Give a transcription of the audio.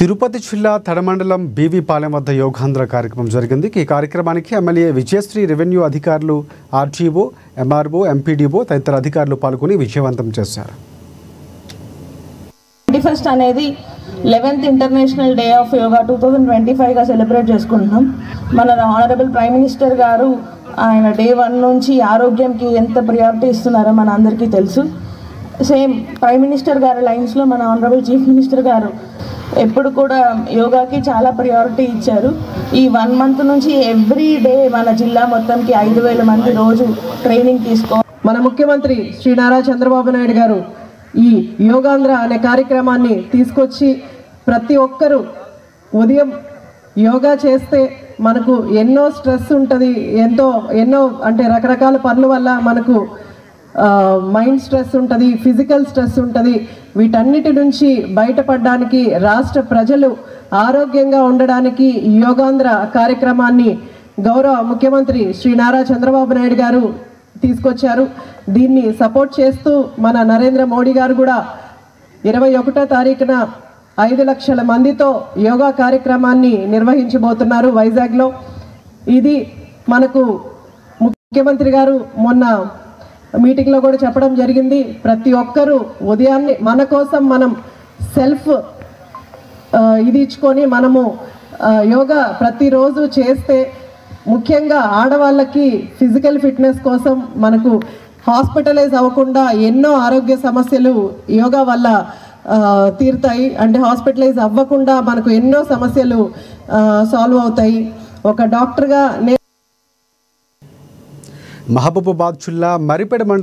తిరుపతి జిల్లా తడమండలం బీవీపాలెం వద్ద యోగాంధ్ర కార్యక్రమం జరిగింది. ఈ కార్యక్రమానికి ఎమ్మెల్యే విజయశ్రీ, రెవెన్యూ అధికారులు, ఆర్టీఓ, ఎంఆర్ఓ, ఎంపీడీఓ తదితర అధికారులు పాల్గొని విజయవంతం చేశారు. 21st అనేది 11th international day of yoga 2025గా సెలబ్రేట్ చేసుకుంటున్నాం. మన ఆనరబుల్ ప్రైమ్ మినిస్టర్ గారు ఆయన డే 1 నుంచి ఆరోగ్యంకి ఎంత ప్రియారిటీ ఇస్తున్నారో మన అందరికీ తెలుసు. సేమ్ ప్రైమ్ మినిస్టర్ గారి లైన్స్లో మన ఆనరబుల్ చీఫ్ మినిస్టర్ గారు ఎప్పుడు కూడా యోగాకి చాలా ప్రియారిటీ ఇచ్చారు. ఈ 1 month నుంచి ఎవ్రీ డే మన జిల్లా మొత్తంకి 5,000 మంది రోజు ట్రైనింగ్ మన ముఖ్యమంత్రి శ్రీ నారా చంద్రబాబు నాయుడు గారు ఈ యోగాంధ్ర అనే కార్యక్రమాన్ని తీసుకొచ్చి ప్రతి ఒక్కరూ ఉదయం యోగా చేస్తే మనకు ఎన్నో స్ట్రెస్ ఉంటుంది, ఎన్నో అంటే రకరకాల పనుల వల్ల మనకు మైండ్ స్ట్రెస్ ఉంటుంది, ఫిజికల్ స్ట్రెస్ ఉంటుంది. వీటన్నిటి నుంచి బయటపడడానికి, రాష్ట్ర ప్రజలు ఆరోగ్యంగా ఉండడానికి యోగాంధ్ర కార్యక్రమాన్ని గౌరవ ముఖ్యమంత్రి శ్రీ నారా చంద్రబాబు నాయుడు గారు తీసుకొచ్చారు. దీన్ని సపోర్ట్ చేస్తూ మన నరేంద్ర మోడీ గారు కూడా 21వ తారీఖున 5 లక్షల మందితో యోగా కార్యక్రమాన్ని నిర్వహించబోతున్నారు వైజాగ్లో. ఇది మనకు ముఖ్యమంత్రి గారు మొన్న మీటింగ్లో కూడా చెప్పడం జరిగింది. ప్రతి ఒక్కరూ ఉదయాన్నే మన కోసం మనం సెల్ఫ్ ఇది ఇచ్చుకొని మనము యోగా ప్రతిరోజు చేస్తే, ముఖ్యంగా ఆడవాళ్ళకి ఫిజికల్ ఫిట్నెస్ కోసం మనకు హాస్పిటలైజ్ అవ్వకుండా ఎన్నో ఆరోగ్య సమస్యలు యోగా వల్ల తీరుతాయి. అంటే హాస్పిటలైజ్ అవ్వకుండా మనకు ఎన్నో సమస్యలు సాల్వ్ అవుతాయి. ఒక డాక్టర్గా మహబూబాబాద్ జిల్లా మరిపెడ మండలం